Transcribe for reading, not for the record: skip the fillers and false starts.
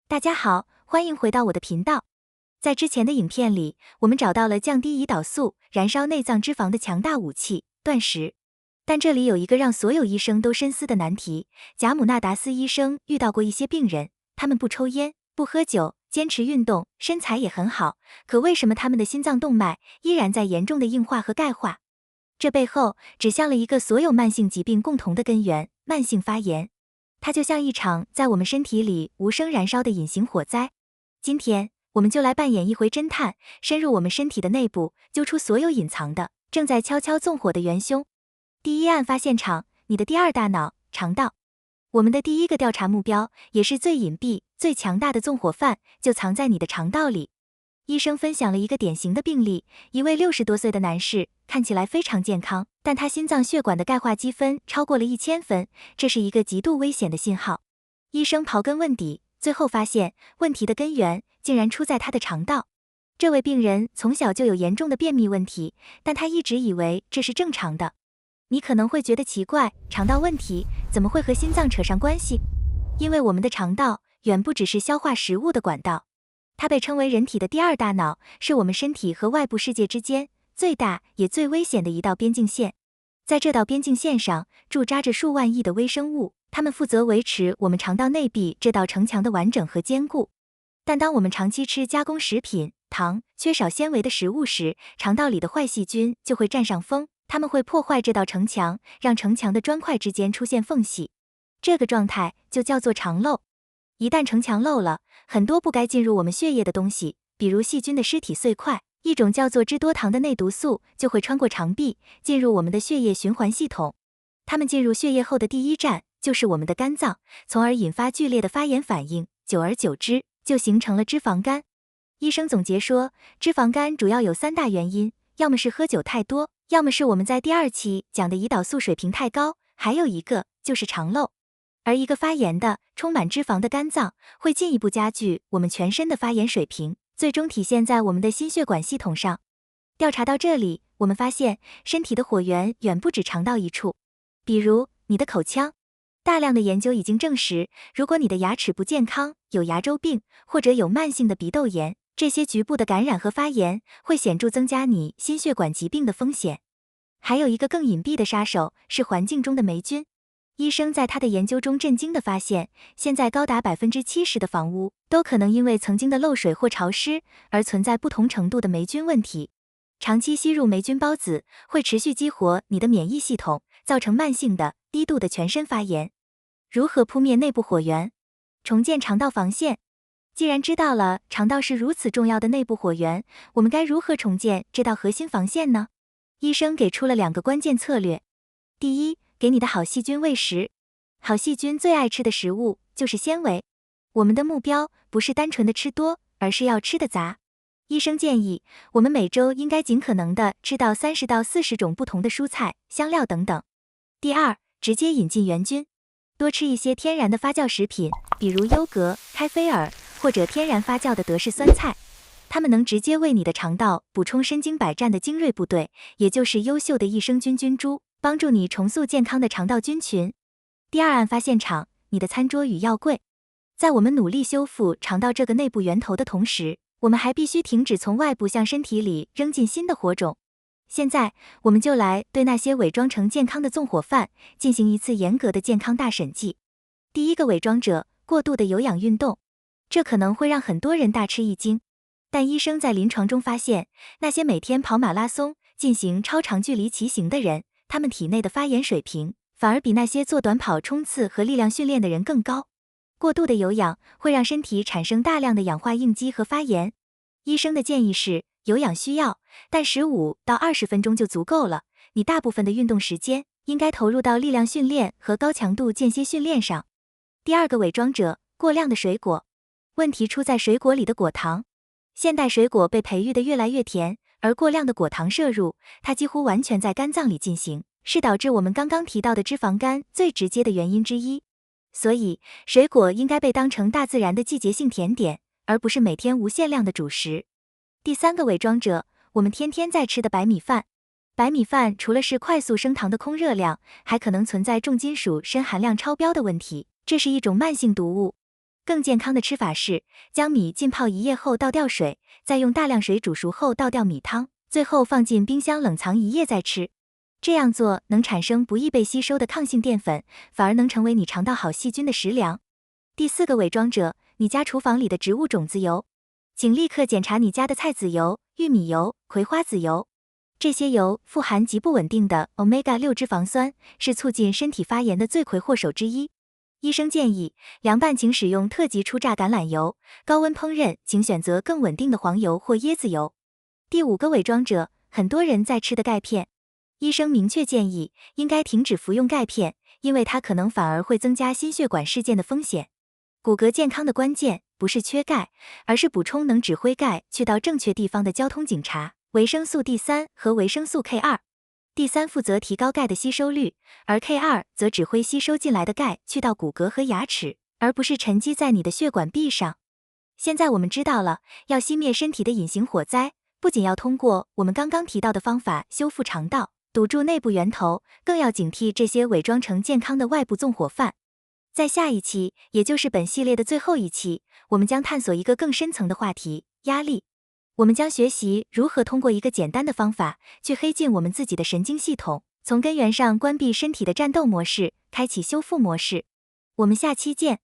大家好，欢迎回到我的频道。在之前的影片里，我们找到了降低胰岛素、燃烧内脏脂肪的强大武器——断食。但这里有一个让所有医生都深思的难题。贾姆纳达斯医生遇到过一些病人，他们不抽烟、不喝酒，坚持运动，身材也很好，可为什么他们的心脏动脉依然在严重的硬化和钙化？这背后指向了一个所有慢性疾病共同的根源——慢性发炎。它就像一场在我们身体里无声燃烧的隐形火灾。今天，我们就来扮演一回侦探，深入我们身体的内部，揪出所有隐藏的、正在悄悄纵火的元凶。第一案发现场：你的第二大脑——肠道。我们的第一个调查目标，也是最隐蔽、最强大的纵火犯，就藏在你的肠道里。医生分享了一个典型的病例，一位60多岁的男士，看起来非常健康，但他心脏血管的钙化积分超过了1000分，这是一个极度危险的信号。医生刨根问底，最后发现问题的根源竟然出在他的肠道。这位病人从小就有严重的便秘问题，但他一直以为这是正常的。你可能会觉得奇怪，肠道问题怎么会和心脏扯上关系？因为我们的肠道远不只是消化食物的管道。它被称为人体的第二大脑，是我们身体和外部世界之间最大也最危险的一道边境线。在这道边境线上，驻扎着数万亿的微生物，它们负责维持我们肠道内壁这道城墙的完整和坚固。但当我们长期吃加工食品、糖、缺少纤维的食物时，肠道里的坏细菌就会占上风，它们会破坏这道城墙，让城墙的砖块之间出现缝隙。这个状态就叫做肠漏。一旦城墙漏了，很多不该进入我们血液的东西，比如细菌的尸体碎块，一种叫做脂多糖的内毒素，就会穿过肠壁，进入我们的血液循环系统。它们进入血液后的第一站就是我们的肝脏，从而引发剧烈的发炎反应，久而久之，就形成了脂肪肝。医生总结说，脂肪肝主要有3大原因，要么是喝酒太多，要么是我们在第2期讲的胰岛素水平太高，还有一个就是肠漏。而一个发炎的、充满脂肪的肝脏，会进一步加剧我们全身的发炎水平，最终体现在我们的心血管系统上。调查到这里，我们发现身体的火源远不止肠道一处，比如你的口腔。大量的研究已经证实，如果你的牙齿不健康，有牙周病，或者有慢性的鼻窦炎，这些局部的感染和发炎会显著增加你心血管疾病的风险。还有一个更隐蔽的杀手是环境中的霉菌。医生在他的研究中震惊地发现，现在高达70%的房屋都可能因为曾经的漏水或潮湿而存在不同程度的霉菌问题。长期吸入霉菌孢子会持续激活你的免疫系统，造成慢性的、低度的全身发炎。如何扑灭内部火源？重建肠道防线。既然知道了肠道是如此重要的内部火源，我们该如何重建这道核心防线呢？医生给出了2个关键策略。第一，给你的好细菌喂食。好细菌最爱吃的食物就是纤维。我们的目标不是单纯的吃多，而是要吃得杂。医生建议，我们每周应该尽可能的吃到30到40种不同的蔬菜、香料等等。第二，直接引进元菌。多吃一些天然的发酵食品，比如优格、开菲尔，或者天然发酵的德式酸菜。它们能直接为你的肠道补充身经百战的精锐部队，也就是优秀的益生菌菌株，帮助你重塑健康的肠道菌群。第二案发现场：你的餐桌与药柜。在我们努力修复肠道这个内部源头的同时，我们还必须停止从外部向身体里扔进新的火种。现在，我们就来对那些伪装成健康的纵火犯进行一次严格的健康大审计。第一个伪装者：过度的有氧运动。这可能会让很多人大吃一惊，但医生在临床中发现，那些每天跑马拉松、进行超长距离骑行的人，他们体内的发炎水平反而比那些做短跑冲刺和力量训练的人更高。过度的有氧会让身体产生大量的氧化应激和发炎。医生的建议是，有氧需要，但15到20分钟就足够了。你大部分的运动时间应该投入到力量训练和高强度间歇训练上。第二个伪装者：过量的水果。问题出在水果里的果糖。现代水果被培育得越来越甜，而过量的果糖摄入，它几乎完全在肝脏里进行，是导致我们刚刚提到的脂肪肝最直接的原因之一。所以，水果应该被当成大自然的季节性甜点，而不是每天无限量的主食。第三个伪装者：我们天天在吃的白米饭。白米饭除了是快速升糖的空热量，还可能存在重金属砷含量超标的问题，这是一种慢性毒物。更健康的吃法是，将米浸泡1夜后倒掉水，再用大量水煮熟后倒掉米汤，最后放进冰箱冷藏1夜再吃。这样做能产生不易被吸收的抗性淀粉，反而能成为你肠道好细菌的食粮。第4个伪装者，你家厨房里的植物种子油。请立刻检查你家的菜籽油、玉米油、葵花籽油。这些油富含极不稳定的 Omega-6 脂肪酸，是促进身体发炎的罪魁祸首之一。医生建议，凉拌请使用特级初榨橄榄油，高温烹饪请选择更稳定的黄油或椰子油。第5个伪装者，很多人在吃的钙片。医生明确建议，应该停止服用钙片，因为它可能反而会增加心血管事件的风险。骨骼健康的关键不是缺钙，而是补充能指挥钙去到正确地方的交通警察——维生素 D3 和维生素 K2。D3 负责提高钙的吸收率，而 K2 则指挥吸收进来的钙去到骨骼和牙齿，而不是沉积在你的血管壁上。现在我们知道了，要熄灭身体的隐形火灾，不仅要通过我们刚刚提到的方法修复肠道，堵住内部源头，更要警惕这些伪装成健康的外部纵火犯。在下一期，也就是本系列的最后一期，我们将探索一个更深层的话题——压力。我们将学习如何通过一个简单的方法，去黑进我们自己的神经系统，从根源上关闭身体的战斗模式，开启修复模式。我们下期见。